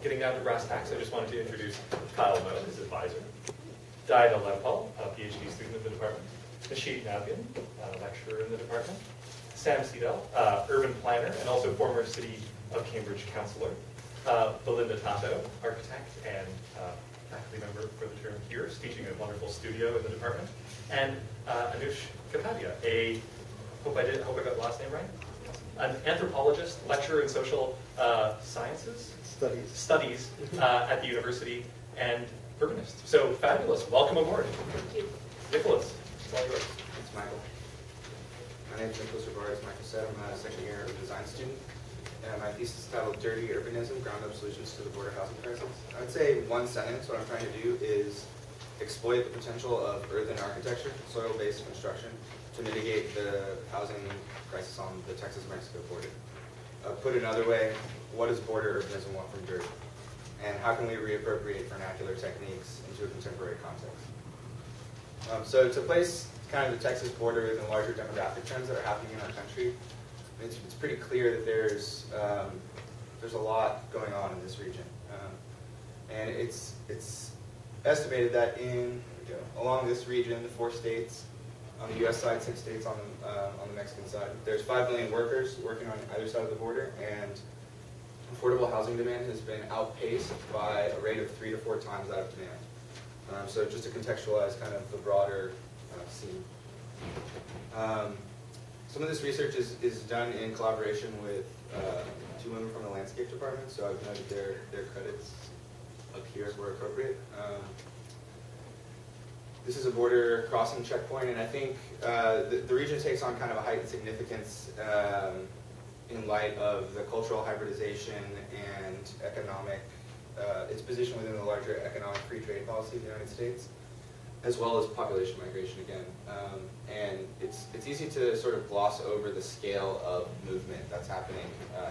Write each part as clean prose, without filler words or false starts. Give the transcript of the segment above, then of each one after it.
Getting down to brass tacks, I just wanted to introduce Kyle Moe, his advisor, Diana Lempel, a PhD student in the department, Nashid Nabian, lecturer in the department, Sam Seidel, urban planner and also former City of Cambridge councillor, Belinda Tato, architect and faculty member for the term here, teaching a wonderful studio in the department, and Anush Kapadia, hope I got the last name right, an anthropologist, lecturer in social sciences, studies at the university, and urbanist. So fabulous. Welcome aboard. Thank you. Nicolas, it's all yours. Thanks, Michael. My name is Nicolas Rivard, as Michael said. I'm a second year design student. And my thesis is titled Dirty Urbanism, Ground-Up Solutions to the Border Housing Crisis. I would say one sentence, what I'm trying to do is exploit the potential of earthen architecture, soil-based construction, to mitigate the housing crisis on the Texas-Mexico border. Put another way, what does border urbanism want from dirt? And how can we reappropriate vernacular techniques into a contemporary context? So to place kind of the Texas border within larger demographic trends that are happening in our country, it's pretty clear that there's a lot going on in this region. And it's estimated that along this region, the 4 states, on the U.S. side, 6 states on the Mexican side, there's 5 million workers working on either side of the border, and affordable housing demand has been outpaced by a rate of 3 to 4 times that of demand. So just to contextualize kind of the broader scene. Some of this research is done in collaboration with 2 women from the landscape department, so I've noted their credits up here where appropriate. This is a border crossing checkpoint, and I think the region takes on kind of a heightened significance in light of the cultural hybridization and economic, its position within the larger economic free trade policy of the United States, as well as population migration again. And it's easy to sort of gloss over the scale of movement that's happening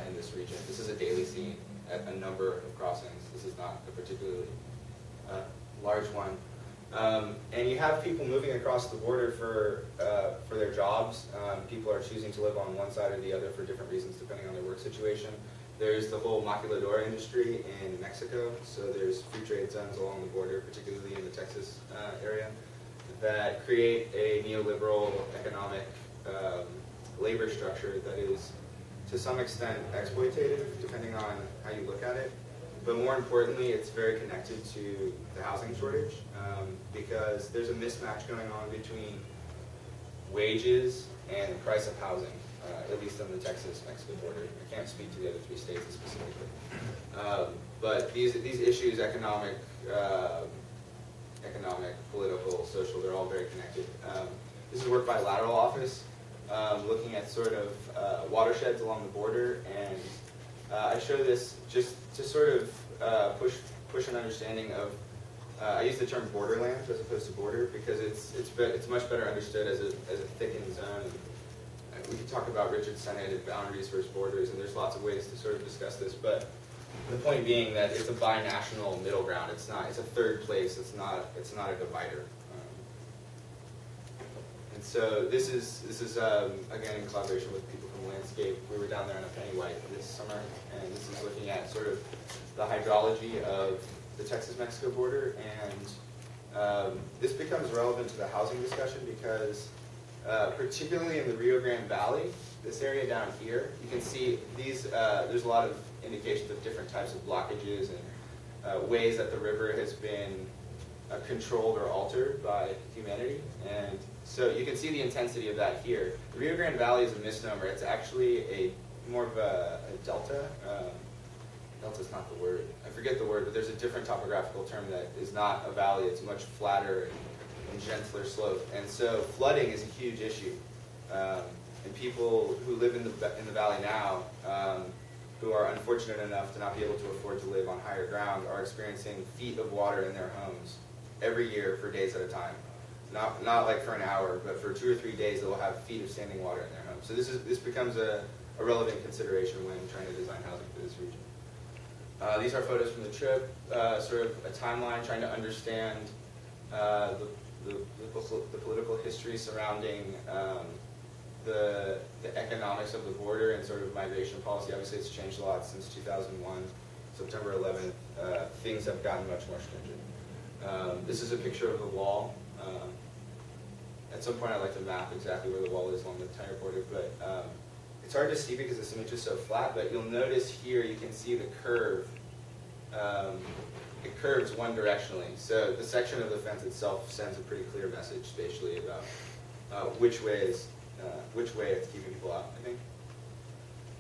in this region. This is a daily scene at a number of crossings. This is not a particularly large one. And you have people moving across the border for their jobs. People are choosing to live on one side or the other for different reasons depending on their work situation. There's the whole maquiladora industry in Mexico, so there's free trade zones along the border, particularly in the Texas area, that create a neoliberal economic labor structure that is to some extent exploitative, depending on how you look at it. But more importantly, it's very connected to the housing shortage because there's a mismatch going on between wages and the price of housing, at least on the Texas-Mexico border. I can't speak to the other 3 states specifically. But these issues, economic, political, social, they're all very connected. This is work by Lateral Office, looking at sort of watersheds along the border, and I show this just to sort of push an understanding of, I use the term borderlands as opposed to border because it's much better understood as a thickened zone. We could talk about Richard Sennett and boundaries versus borders, and there's lots of ways to sort of discuss this, but the point being that it's a binational middle ground. It's a third place. It's not a divider. And so this is again in collaboration with people from landscape. We were down there on a penny white this summer, and this is looking at sort of the hydrology of the Texas-Mexico border, and this becomes relevant to the housing discussion because particularly in the Rio Grande Valley, this area down here, you can see there's a lot of indications of different types of blockages and ways that the river has been controlled or altered by humanity. And so you can see the intensity of that here. The Rio Grande Valley is a misnomer. It's actually more of a delta. Delta's not the word. I forget the word, but there's a different topographical term that is not a valley. It's much flatter and gentler slope. And so flooding is a huge issue. And people who live in the valley now, who are unfortunate enough to not be able to afford to live on higher ground, are experiencing feet of water in their homes every year for days at a time. Not like for an hour, but for 2 or 3 days they will have feet of standing water in their homes. So this becomes a relevant consideration when trying to design housing for this region. These are photos from the trip, sort of a timeline trying to understand the political history surrounding the economics of the border and sort of migration policy. Obviously it's changed a lot since 2001. September 11th, things have gotten much more stringent. This is a picture of the wall. At some point I'd like to map exactly where the wall is along the entire border, but it's hard to see because this image is so flat, but you'll notice here you can see the curve. It curves one directionally. So the section of the fence itself sends a pretty clear message spatially about which way it's keeping people out, I think.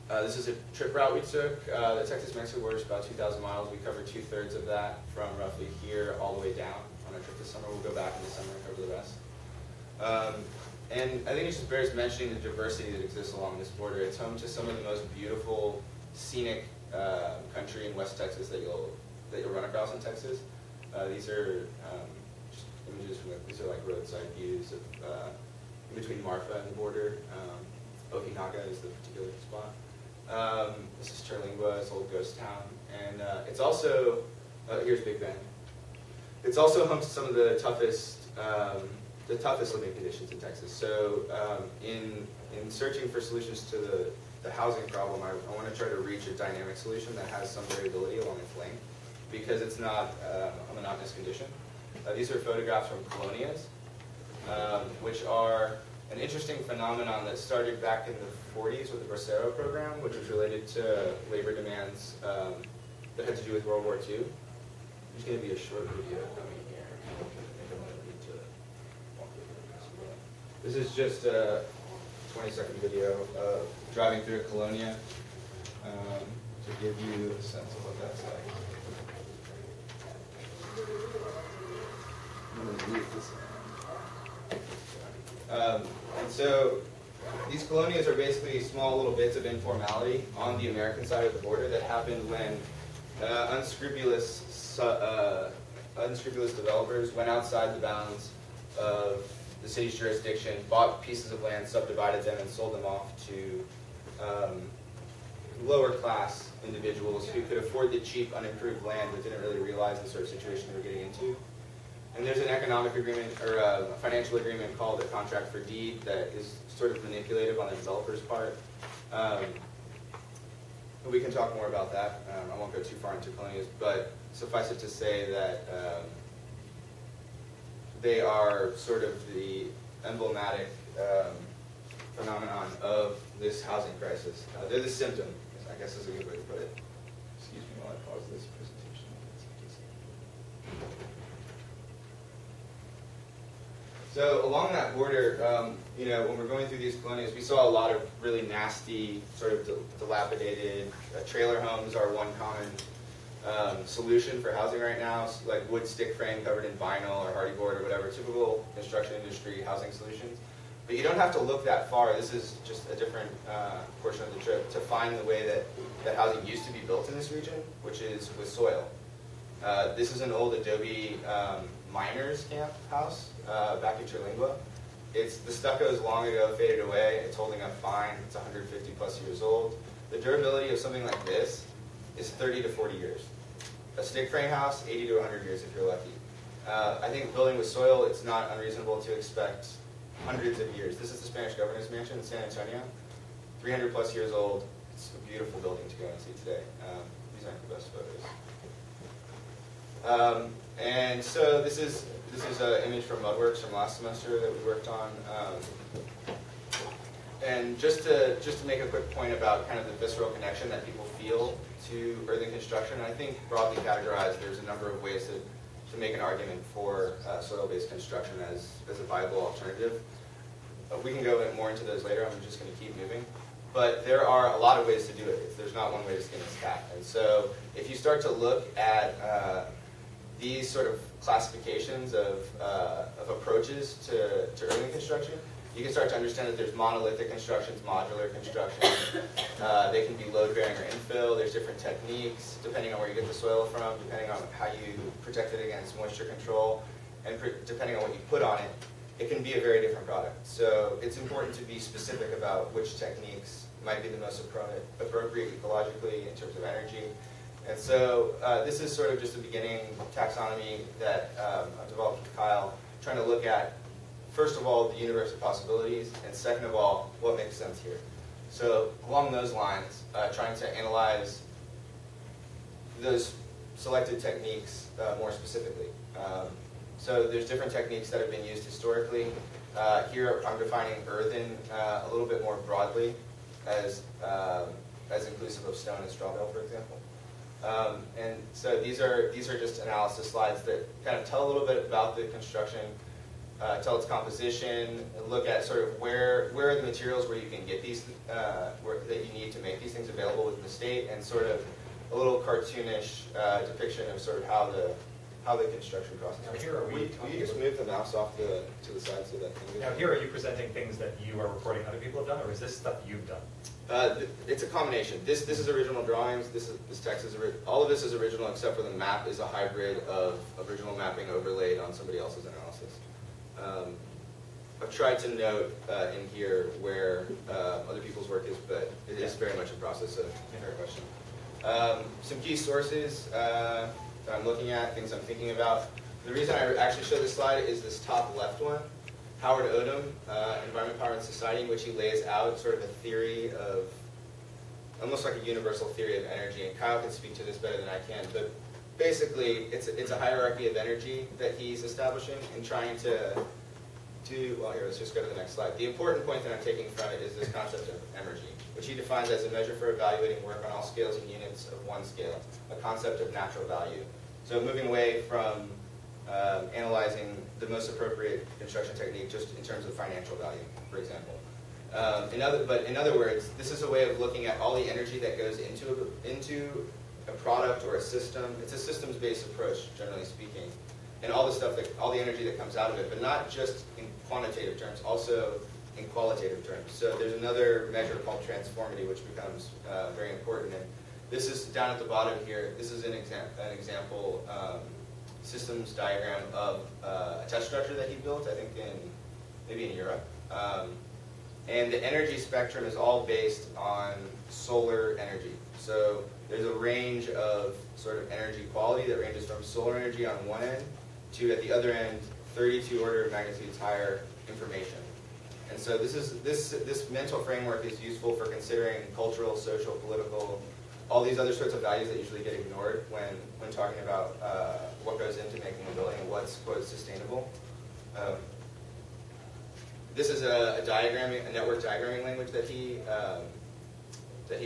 This is a trip route we took. The Texas-Mexico border is about 2,000 miles. We covered 2/3 of that from roughly here all the way down on our trip this summer. We'll go back in the summer and cover the rest. And I think it just bears mentioning the diversity that exists along this border. It's home to some of the most beautiful, scenic country in West Texas that you'll run across in Texas. These are just images from these are like roadside views of in between Marfa and the border. Ojinaga is the particular spot. This is Terlingua, it's an old ghost town, and it's also here's Big Bend. It's also home to some of the toughest living conditions in Texas. So in searching for solutions to the housing problem, I want to try to reach a dynamic solution that has some variability along its length, because it's not a monotonous condition. These are photographs from colonias, which are an interesting phenomenon that started back in the 40s with the Bracero program, which was related to labor demands that had to do with World War II. There's going to be a short video coming here. This is just a 20-second video of driving through a colonia to give you a sense of what that's like. I'm going to leave this in. And so these colonias are basically small little bits of informality on the American side of the border that happened when unscrupulous developers went outside the bounds of the city's jurisdiction, bought pieces of land, subdivided them, and sold them off to lower class individuals who could afford the cheap, unimproved land but didn't really realize the sort of situation they were getting into. And there's an economic agreement, or a financial agreement called a contract for deed that is sort of manipulative on the developer's part. We can talk more about that. I won't go too far into colonias, but suffice it to say that they are sort of the emblematic phenomenon of this housing crisis. They're the symptom, I guess is a good way to put it. Excuse me while I pause this presentation. So along that border, when we're going through these colonias, we saw a lot of really nasty, sort of dilapidated trailer homes are one common solution for housing right now, so like wood stick frame covered in vinyl or hardy board or whatever, typical construction industry housing solutions. But you don't have to look that far. This is just a different portion of the trip to find the way that housing used to be built in this region, which is with soil. This is an old adobe miners camp house back in Terlingua. The stucco is long ago faded away. It's holding up fine. It's 150 plus years old. The durability of something like this is 30 to 40 years. A stick frame house, 80 to 100 years if you're lucky. I think building with soil, it's not unreasonable to expect hundreds of years. This is the Spanish governor's mansion in San Antonio. 300 plus years old. It's a beautiful building to go and see today. These aren't the best photos. And so this is an image from Mudworks from last semester that we worked on. And just to make a quick point about kind of the visceral connection that people feel to earthen construction, I think broadly categorized, there's a number of ways to make an argument for soil-based construction as a viable alternative. We can go more into those later. I'm just going to keep moving. But there are a lot of ways to do it. There's not one way to skin this cat. And so if you start to look at these sort of classifications of approaches to earthen construction, you can start to understand that there's monolithic constructions, modular construction. They can be load-bearing or infill. There's different techniques depending on where you get the soil from, depending on how you protect it against moisture control, and depending on what you put on it. It can be a very different product. So it's important to be specific about which techniques might be the most appropriate ecologically in terms of energy. And so this is sort of just a beginning taxonomy that I've developed with Kyle, trying to look at, first of all, the universe of possibilities, and second of all, what makes sense here. So along those lines, trying to analyze those selected techniques more specifically. So there's different techniques that have been used historically. Here I'm defining earthen a little bit more broadly as inclusive of stone and straw bale, for example. And so these are just analysis slides that kind of tell a little bit about the construction, tell its composition, look at sort of where are the materials where you can get these, that you need to make these things available within the state, and sort of a little cartoonish depiction of sort of how the construction process. Now here are we Will you just move the mouse off to the side so that thing goes? Now here are you presenting things that you are reporting other people have done, or is this stuff you've done? It's a combination. This is original drawings. This text is all of this is original except for the map is a hybrid of original mapping overlaid on somebody else's analysis. I've tried to note in here where other people's work is, but it is very much a process of fair question. Some key sources that I'm looking at, things I'm thinking about. The reason I actually show this slide is this top left one. Howard Odom, Environment, Power, and Society, in which he lays out sort of a theory of, almost like a universal theory of energy, and Kyle can speak to this better than I can, but basically it's a hierarchy of energy that he's establishing and trying to do, well here, let's just go to the next slide. The important point that I'm taking from it is this concept of energy, which he defines as a measure for evaluating work on all scales and units of one scale, a concept of natural value. So moving away from analyzing the most appropriate construction technique just in terms of financial value, for example. But in other words, this is a way of looking at all the energy that goes into a product or a system. It's a systems-based approach, generally speaking, and all the energy that comes out of it, but not just in quantitative terms, also in qualitative terms. So there's another measure called transformity, which becomes very important. And this is down at the bottom here. This is an example systems diagram of a test structure that he built, I think maybe in Europe. And the energy spectrum is all based on solar energy. So there's a range of sort of energy quality that ranges from solar energy on one end to, at the other end, 32 order of magnitudes higher information. And so this mental framework is useful for considering cultural, social, political, all these other sorts of values that usually get ignored when talking about what goes into making a building and what's, quote, sustainable. This is a network diagramming language that he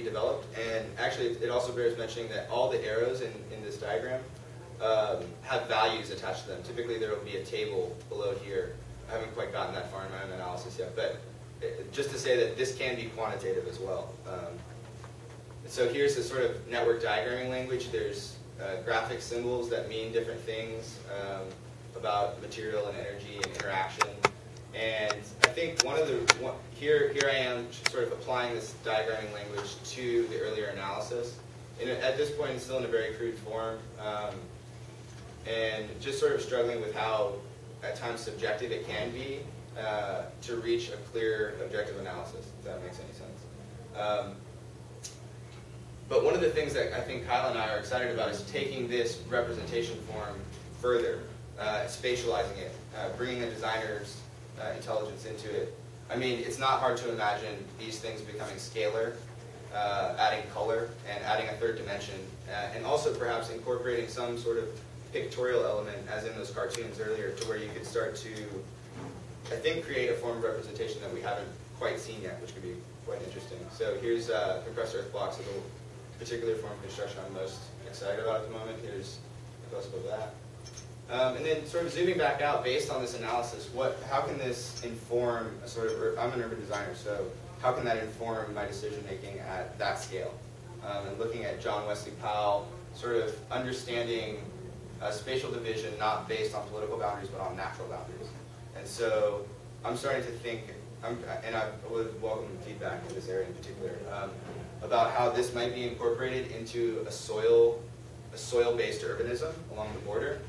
developed, and actually it also bears mentioning that all the arrows in this diagram have values attached to them. Typically there will be a table below here. I haven't quite gotten that far in my own analysis yet, but just to say that this can be quantitative as well. So here's a sort of network diagramming language. There's graphic symbols that mean different things about material and energy and interaction. And I think here I am sort of applying this diagramming language to the earlier analysis. At this point, it's still in a very crude form, and just sort of struggling with how, at times, subjective it can be to reach a clear, objective analysis, if that makes any sense. But one of the things that I think Kyle and I are excited about is taking this representation form further, spatializing it, bringing a designer's intelligence into it. I mean, it's not hard to imagine these things becoming scalar, adding color, and adding a third dimension, and also perhaps incorporating some sort of pictorial element, as in those cartoons earlier, to where you could start to, I think, create a form of representation that we haven't quite seen yet, which could be quite interesting. So here's compressed earth blocks of the particular form of construction I'm most excited about at the moment. Here's a close-up of that. And then sort of zooming back out based on this analysis, how can this inform a sort of, I'm an urban designer, so how can that inform my decision making at that scale? And looking at John Wesley Powell, sort of understanding spatial division not based on political boundaries but on natural boundaries. And so I'm starting to think, and I would welcome feedback in this area in particular, about how this might be incorporated into a soil-based urbanism along the border.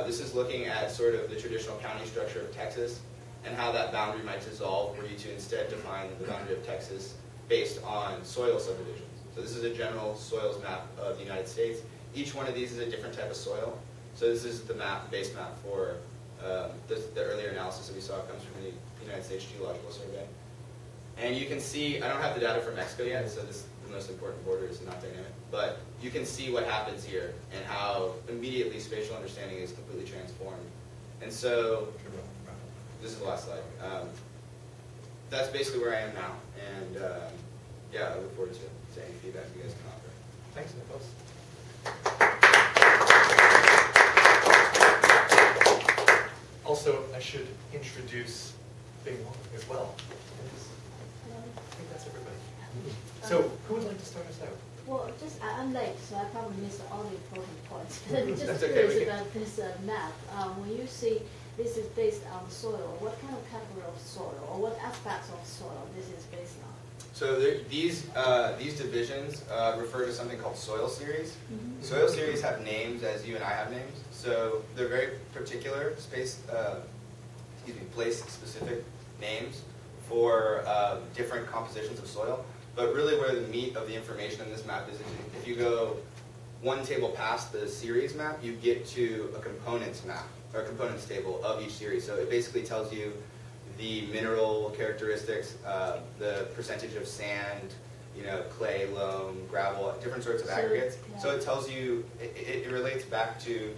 This is looking at sort of the traditional county structure of Texas and how that boundary might dissolve were you to instead define the boundary of Texas based on soil subdivisions. So this is a general soils map of the United States. Each one of these is a different type of soil. So this is the base map for the earlier analysis that we saw comes from the United States Geological Survey. And you can see, I don't have the data from Mexico yet, so the most important border is not dynamic. But you can see what happens here and how immediately spatial understanding is completely transformed. And so, this is the last slide. That's basically where I am now. And yeah, I look forward to any feedback you guys can offer. Thanks, Nicholas. Also, I should introduce Bing Wong as well. I think that's everybody. So, who would like to start us out? Well, I'm late, so I probably missed all the important points. But I'm just That's okay, curious about this map. When you see this is based on soil, what kind of category of soil, or what aspects of soil this is based on? So these divisions refer to something called soil series. Mm-hmm. Soil series have names as you and I have names. So they're very particular place-specific names for different compositions of soil. But really where the meat of the information in this map is, if you go one table past the series map, you get to a components map, or a components table of each series. So it basically tells you the mineral characteristics, the percentage of sand, clay, loam, gravel, different sorts of aggregates. Yeah. So it tells you, it relates back to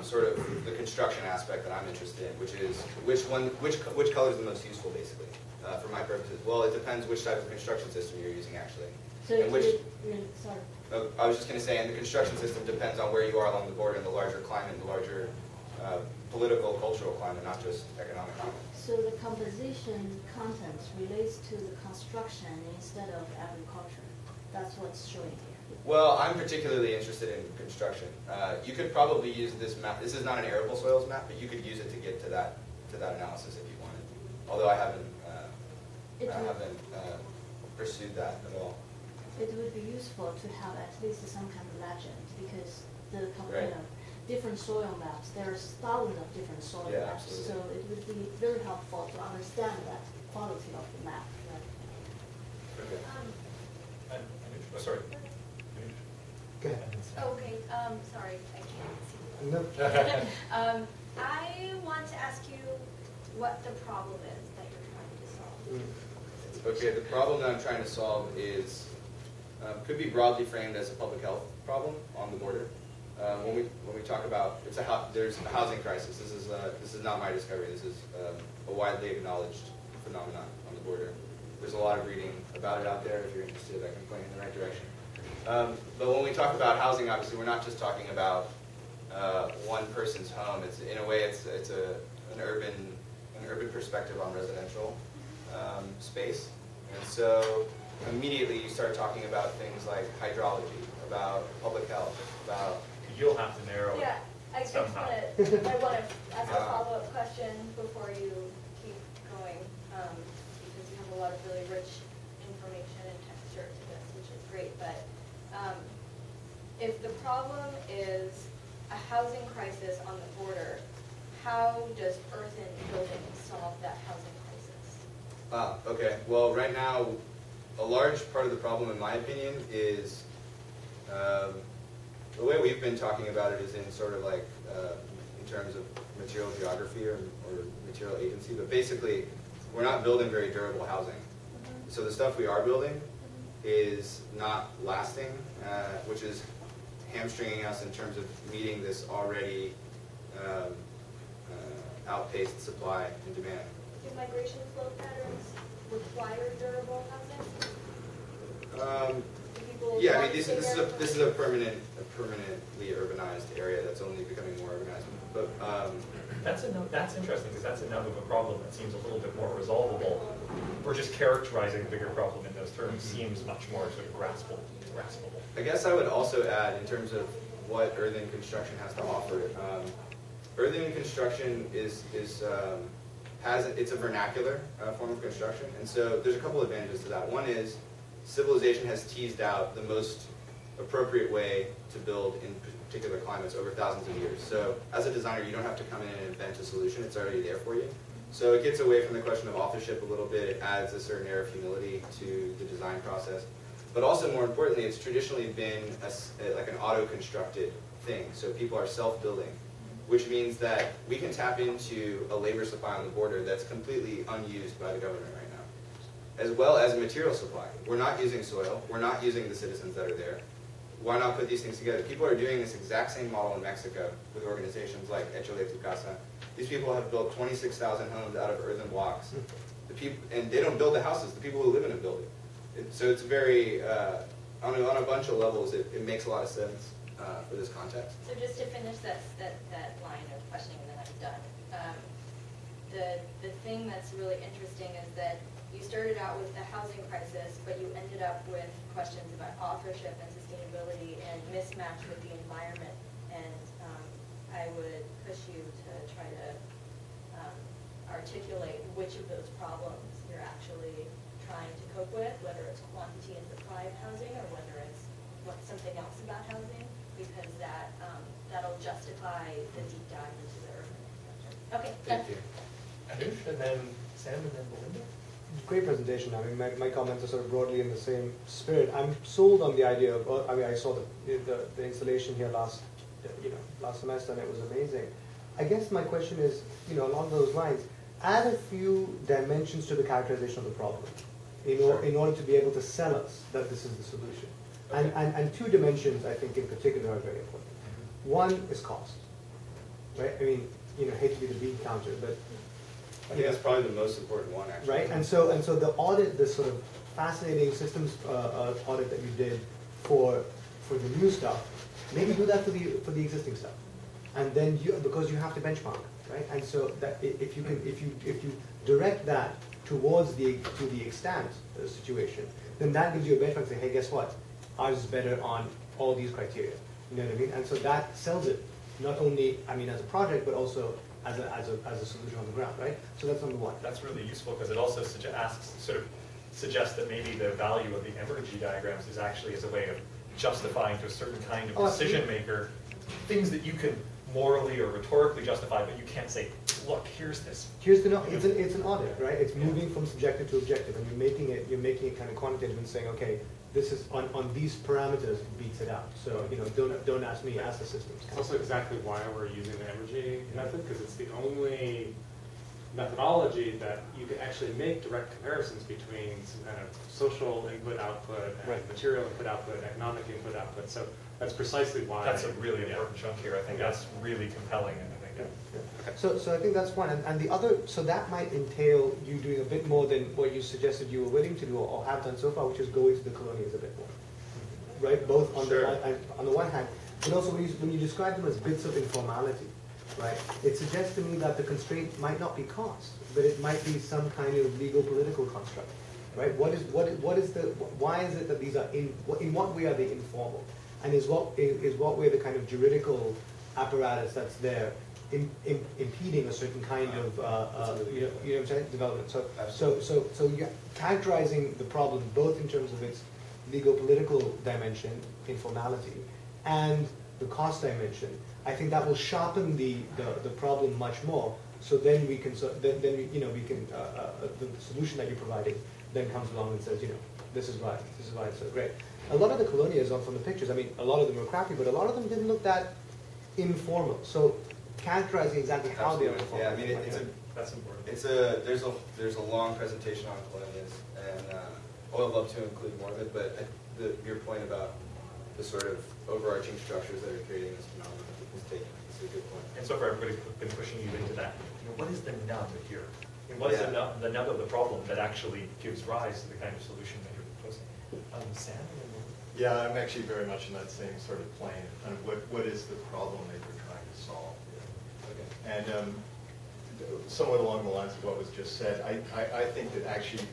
sort of the construction aspect that I'm interested in, which is which color is the most useful, basically, for my purposes. Well, it depends which type of construction system you're using, actually. So and sorry. I was just going to say, and the construction system depends on where you are along the border and the larger climate, the larger political, cultural climate, not just economic climate. So the composition content relates to the construction instead of agriculture. That's what's showing here. Well, I'm particularly interested in construction. You could probably use this map. This is not an arable soils map, but you could use it to get to that analysis if you wanted. Although I haven't pursued that at all. It would be useful to have at least some kind of legend, because the Right. different soil maps, there's thousands of different soil Yeah, maps, absolutely. so it would be very helpful to understand that quality of the map. Okay. Sorry. Go ahead. Okay, sorry, I can't see. No. I want to ask you what the problem is that you're trying to solve. Okay, the problem that I'm trying to solve is could be broadly framed as a public health problem on the border. When we talk about there's a housing crisis. This is not my discovery. This is a widely acknowledged phenomenon on the border. There's a lot of reading about it out there. If you're interested, I can point you in the right direction. But when we talk about housing, obviously, we're not just talking about one person's home. It's in a way, it's an urban perspective on residential space. And so immediately you start talking about things like hydrology, about public health, about You'll have to narrow it. Yeah, I just somehow. want to ask a follow-up question before you keep going, because you have a lot of really rich information and texture to this, which is great. But if the problem is a housing crisis on the border, how does earthen building solve that housing crisis? Okay. Well, right now, a large part of the problem, in my opinion, is the way we've been talking about it is in sort of like in terms of material geography or material agency. But basically, we're not building very durable housing. So the stuff we are building is not lasting, which is hamstringing us in terms of meeting this already outpaced supply and demand. Do migration flow patterns require durable housing? Yeah, I mean, this is a permanently urbanized area that's only becoming more urbanized. But That's interesting, because that's enough of a problem that seems a little bit more resolvable. Or just characterizing the bigger problem in those terms seems much more sort of graspable. I guess I would also add, in terms of what earthen construction has to offer, earthen construction it's a vernacular form of construction, and so there's a couple advantages to that. One is civilization has teased out the most appropriate way to build in particular climates over thousands of years. So as a designer, you don't have to come in and invent a solution. It's already there for you. So it gets away from the question of authorship a little bit. It adds a certain air of humility to the design process. But also, more importantly, it's traditionally been like an auto-constructed thing. So people are self-building, which means that we can tap into a labor supply on the border that's completely unused by the government right now. as well as a material supply. We're not using soil. We're not using the citizens that are there. Why not put these things together? People are doing this exact same model in Mexico with organizations like Échale tu Casa. These people have built 26,000 homes out of earthen blocks. The people, and they don't build the houses. The people who live in them build it. So it's very, on a bunch of levels, it makes a lot of sense for this context. So just to finish that line of questioning, and then I'm done. The thing that's really interesting is that you started out with the housing crisis, but you ended up with questions about authorship and sustainability and mismatch with the environment. And I would push you to try to articulate which of those problems you're actually trying to cope with, whether it's quantity and supply of housing or whether it's something else about housing, because that'll justify the deep dive into the urban infrastructure. Okay, Thank you. Anush, and then Sam, and then Belinda. Great presentation. I mean, my comments are sort of broadly in the same spirit. I'm sold on the idea of, I mean, I saw the installation here last semester, and it was amazing. I guess my question is, along those lines, add a few dimensions to the characterization of the problem in order to be able to sell us that this is the solution. Okay. And two dimensions, I think, in particular are very important. One is cost, right? I mean, hate to be the bean counter, but I think that's probably the most important one, actually. right? And so the audit, this sort of fascinating systems audit that you did for the new stuff, maybe do that for the existing stuff, and then because you have to benchmark, right? And so that if you direct that towards the extant situation, then that gives you a benchmark and say, hey, guess what? Ours is better on all these criteria. You know what I mean? And so that sells it, not only as a project, but also as a solution on the ground, right? So that's number one. That's really useful because it also suggests that maybe the value of the energy diagrams is actually as a way of justifying to a certain kind of decision maker things that you can morally or rhetorically justify, but you can't say, look, here's this. It's an audit, right? It's moving from subjective to objective, and you're making it kind of quantitative and saying, okay, this is on these parameters beats it out. So don't ask me, ask the systems. It's also exactly why we're using the energy method, because it's the only methodology that you can actually make direct comparisons between some kind of social input-output and right. material input-output, economic input-output. So that's precisely why. That's a really important chunk here. I think that's really compelling. And I think Okay. So I think that's one. And the other, so that might entail you doing a bit more than what you suggested you were willing to do or have done so far, which is go into the colonias a bit more. Right? Both on the one hand, but also when you describe them as bits of informality, right? It suggests to me that the constraint might not be cost, but it might be some kind of legal political construct. Right? Why is it that these are in what way are they informal? And is what way the kind of juridical apparatus that's there impeding a certain kind of development. So you're characterizing the problem both in terms of its legal political dimension, informality, and the cost dimension. I think that will sharpen the problem much more. So then we can the solution that you're providing then comes along and says, this is why it's so great. A lot of the colonias from the pictures, a lot of them were crappy, but a lot of them didn't look that informal. So characterizing exactly how they are informal. Yeah, that's important. There's a long presentation on colonias, and I would love to include more of it, but your point about the sort of overarching structures that are creating this phenomenon is a good point. And so far, everybody's been pushing you into that. What is the nub here? And what is the nub of the problem that actually gives rise to the kind of solution that you're proposing? Sam? Yeah, I'm actually very much in that same sort of plane. Kind of what is the problem that you're trying to solve? Okay. And somewhat along the lines of what was just said, I think that actually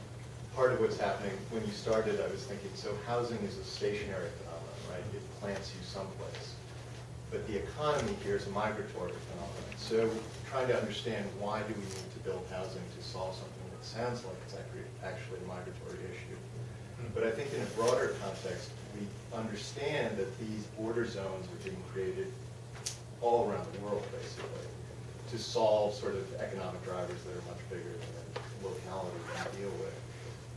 part of what's happening, when you started, I was thinking, so housing is a stationary phenomenon, right? It plants you someplace. But the economy here is a migratory phenomenon. So trying to understand why do we need to build housing to solve something that sounds like it's actually a migratory issue. But I think in a broader context, we understand that these border zones are being created all around the world, basically, to solve sort of economic drivers that are much bigger than the locality can deal with.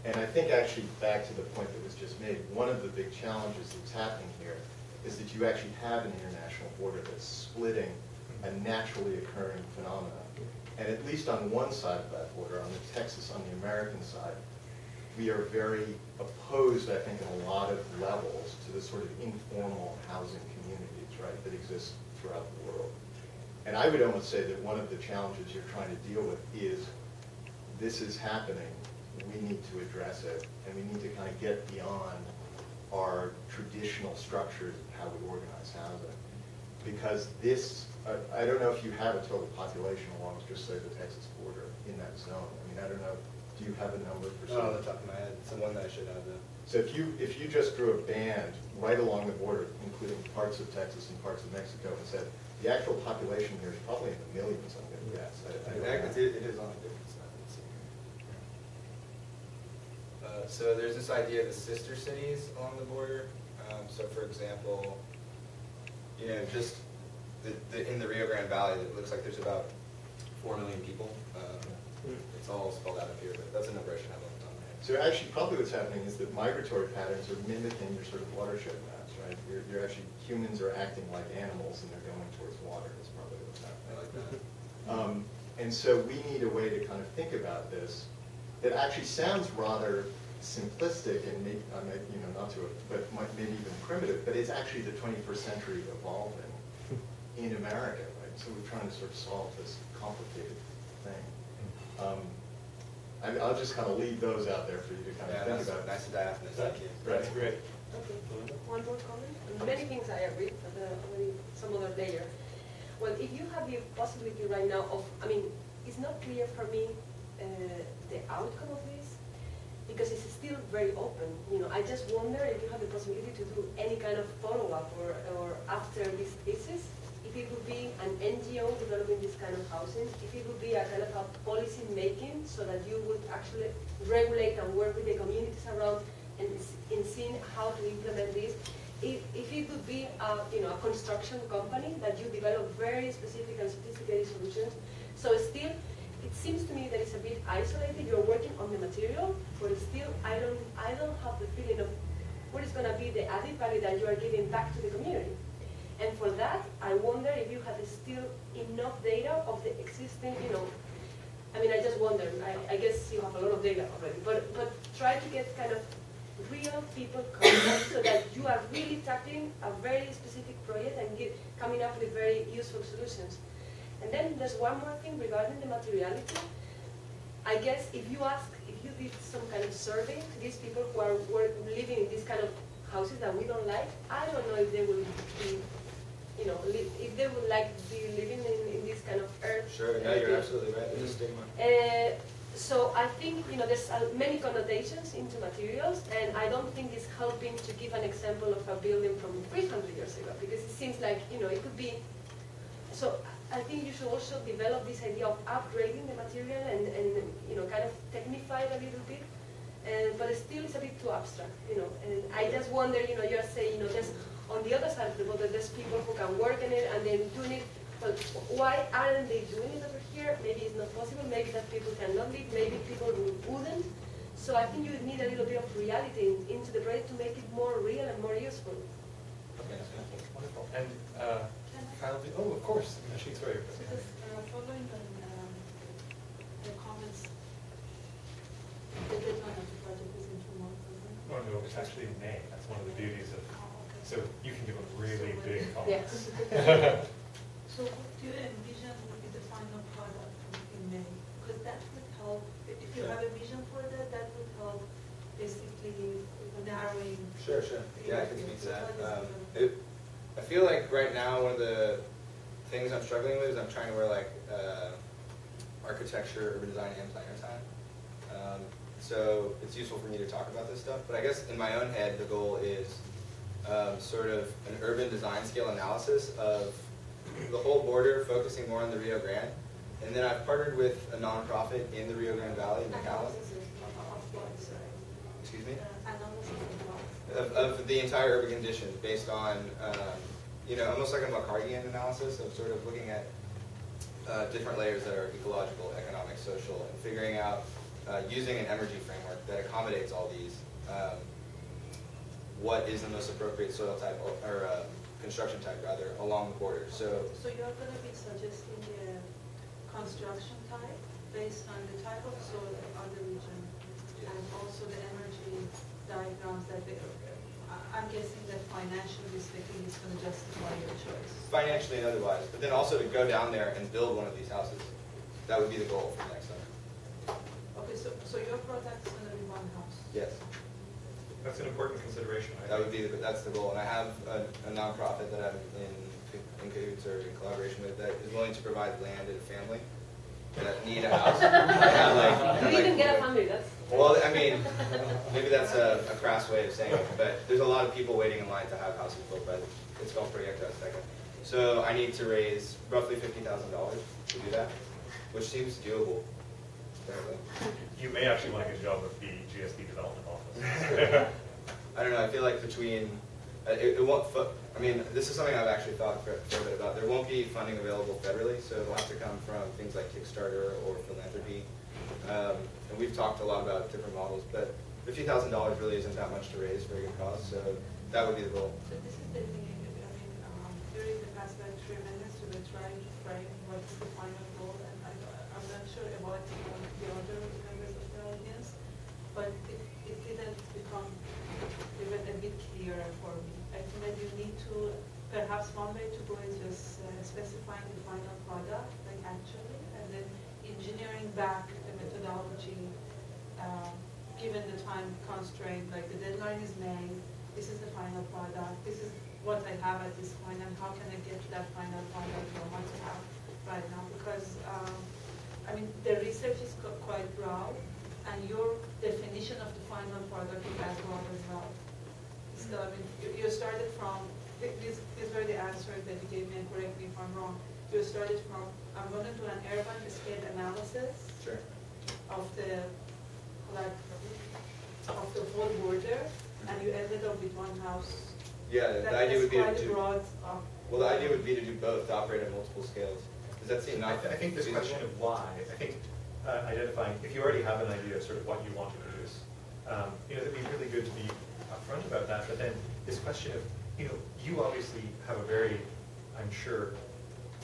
And I think actually back to the point that was just made, one of the big challenges that's happening here is that you actually have an international border that's splitting a naturally occurring phenomenon. And at least on one side of that border, on the American side, we are very opposed, I think, in a lot of levels to the sort of informal housing communities, right, that exist throughout the world. And I would almost say that one of the challenges you're trying to deal with is this is happening, we need to address it, and we need to kind of get beyond our traditional structures of how we organize housing. Because this, I don't know if you have a total population along, just say, the Texas border in that zone. I mean, I don't know, do you have a number for Not on the top of my head. It's the one that I should have, though. So if you just drew a band right along the border, including parts of Texas and parts of Mexico, and said, the actual population here is probably in the millions, I'm going to guess. I don't know. It is on a different side. Let's see. So there's this idea of the sister cities along the border. So for example, you know, just in the Rio Grande Valley, it looks like there's about 4 million people. It's all spelled out up here, but that's a number I should have on the top of my head. So actually, probably what's happening is that migratory patterns are mimicking your sort of watershed maps, right? You're actually, humans are acting like animals and they're going towards water. That's probably what's happening. I like that. And so we need a way to kind of think about this that actually sounds rather simplistic and maybe, you know, not to, but maybe even primitive, but it's actually the 21st century evolving in America, right? So we're trying to sort of solve this complicated thing. I'll just kind of leave those out there for you to kind of think about. Nice to diaphanous. Thank you. That's great. Okay. One more comment. Many things I agree, but only some other layer. Well, if you have the possibility right now of, I mean, it's not clear for me the outcome of this, because it's still very open. You know, I just wonder if you have the possibility to do any kind of follow-up or after this thesis, if it would be an NGO developing this kind of housing, if it would be a kind of a policy making so that you would actually regulate and work with the communities around and in seeing how to implement this. If it would be a construction company that you develop very specific and sophisticated solutions. So still, it seems to me that it's a bit isolated. You're working on the material, but still, I don't have the feeling of what is going to be the added value that you are giving back to the community. And for that, I wonder if you have still enough data of the existing, you know, I mean, I just wonder, I guess you have a lot of data already, but try to get kind of real people contact so that you are really tackling a very specific project and coming up with very useful solutions. And then there's one more thing regarding the materiality. I guess if you did some kind of survey to these people who are living in these kind of houses that we don't like, I don't know if they will be, you know, if they would like to be living in this kind of earth. Sure, no, you're absolutely right. There's a stigma. So I think, you know, there's many connotations into materials, and I don't think it's helping to give an example of a building from 300 years ago, because it seems like, you know, it could be. So I think you should also develop this idea of upgrading the material and you know, kind of technify it a little bit, but still it's a bit too abstract, you know. And I just wonder, you know, you're saying, you know, just on the other side of the border, there's people who can work in it and then doing it. But why aren't they doing it over here? Maybe it's not possible. Maybe that people cannot live. Maybe people wouldn't. So I think you need a little bit of reality into the project to make it more real and more useful. Okay, wonderful. And Kyle, oh, of course. She's very Just following on the comments, the deadline of the project is in 2 months, isn't it? Oh, no, it's actually in May. That's one of the beauties of, so you can give a really So big Yes. comment. So what do you envision would be the final product in May? Because that would help, if you have a vision for that, that would help basically narrowing. Sure. Yeah, I can speak to that. I feel like right now one of the things I'm struggling with is I'm trying to wear like architecture, urban design, and planner time. So it's useful for me to talk about this stuff. But I guess in my own head, the goal is sort of an urban design scale analysis of the whole border, focusing more on the Rio Grande. And then I've partnered with a nonprofit in the Rio Grande Valley, McAllen. Excuse me? Of the entire urban conditions based on, you know, almost like a McCarthyan analysis of sort of looking at different layers that are ecological, economic, social, and figuring out, using an energy framework that accommodates all these, what is the most appropriate soil type, or construction type rather, along the border. So you're going to be suggesting the construction type based on the type of soil on the region. and also the energy diagrams that I'm guessing that financially speaking, it's going to justify your choice. Financially and otherwise, but then also to go down there and build one of these houses. That would be the goal for the next summer. Okay, so your product is going to be one house? Yes. That's an important consideration. That would be that's the goal, and I have a nonprofit that I'm in cahoots or in collaboration with that is willing to provide land to a family that need a house. You even get a family. That's well, I mean, maybe that's a crass way of saying it, but there's a lot of people waiting in line to have houses built by it's called Proyecto Azteca. So I need to raise roughly $50,000 to do that, which seems doable. Apparently. You may actually want to get a job with the GSD development office. I don't know. I feel like between it won't. I mean, this is something I've actually thought for a bit about. There won't be funding available federally, so it'll have to come from things like Kickstarter or philanthropy. And we've talked a lot about different models, but $50,000 really isn't that much to raise for a good cause. So that would be the goal. So this is the thing. I mean, during the past like 3 minutes, we were trying to frame what is the final goal, and I'm not sure about the other members of the audience, but it didn't become even a bit clearer for me. I think that you need to, perhaps one way to go is just specifying the final product, like actually, and then engineering back the methodology, given the time constraint, like the deadline is May, this is the final product, this is what I have at this point, and how can I get to that final product from what I have right now? Because, I mean, the research is quite broad, and your definition of the final product is as broad as well. So, I mean, you started from, these were the answers that you gave me, and correct me if I'm wrong. You started from, I'm going to do an urban scale analysis of the, like, of the whole border, and you ended up with one house. Yeah, the idea would be to do. Broad, Well, the idea would be to do both, to operate at multiple scales. Does that seem not? I think this question of why, I think identifying, if you already have an idea of sort of what you want to produce, it'd be really good to be upfront about that, but then this question of, you obviously have a very, I'm sure,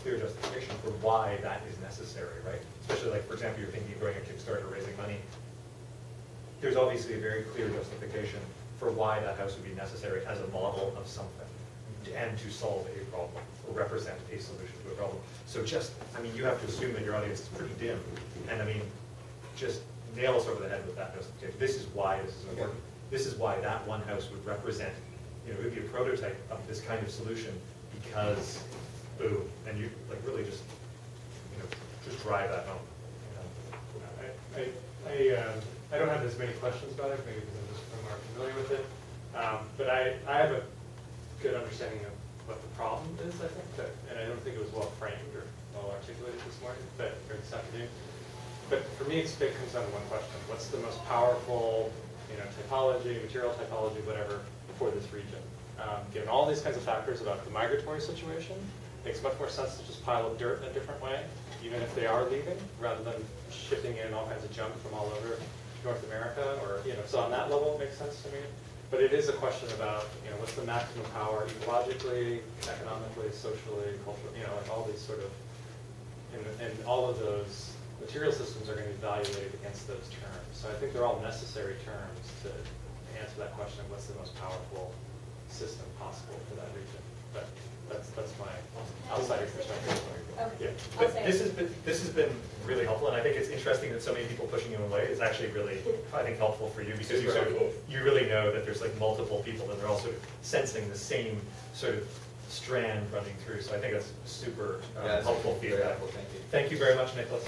clear justification for why that is necessary, right? Especially like, for example, you're thinking of going a Kickstarter, raising money. There's obviously a very clear justification for why that house would be necessary as a model of something and to solve a problem or represent a solution to a problem. So just, I mean, you have to assume that your audience is pretty dim. And I mean, just nail us over the head with that justification. This is why this is important. This is why that one house would represent, it would be a prototype of this kind of solution because, boom, and you like really just, just drive that home. I don't have as many questions about it, maybe because I'm more familiar with it. But I have a good understanding of what the problem is, I think, and I don't think it was well framed or well articulated this morning, or this afternoon. But for me, it comes down to one question. What's the most powerful, typology, material typology, whatever, for this region? Given all these kinds of factors about the migratory situation, it makes much more sense to just pile up dirt in a different way, even if they are leaving, rather than shipping in all kinds of junk from all over North America, or, so on that level it makes sense to me. But it is a question about, what's the maximum power ecologically, economically, socially, culturally, like all these sort of, and all of those material systems are going to be evaluated against those terms. So I think they're all necessary terms to answer that question of what's the most powerful system possible for that region. But that's my outsider perspective. Okay. Yeah. But this has been really helpful, and I think it's interesting that so many people pushing you away is actually really, I think, helpful for you because you really know that there's like multiple people and they're all sort of sensing the same sort of strand running through. So I think that's super helpful feedback. Thank you. Thank you very much, Nicholas.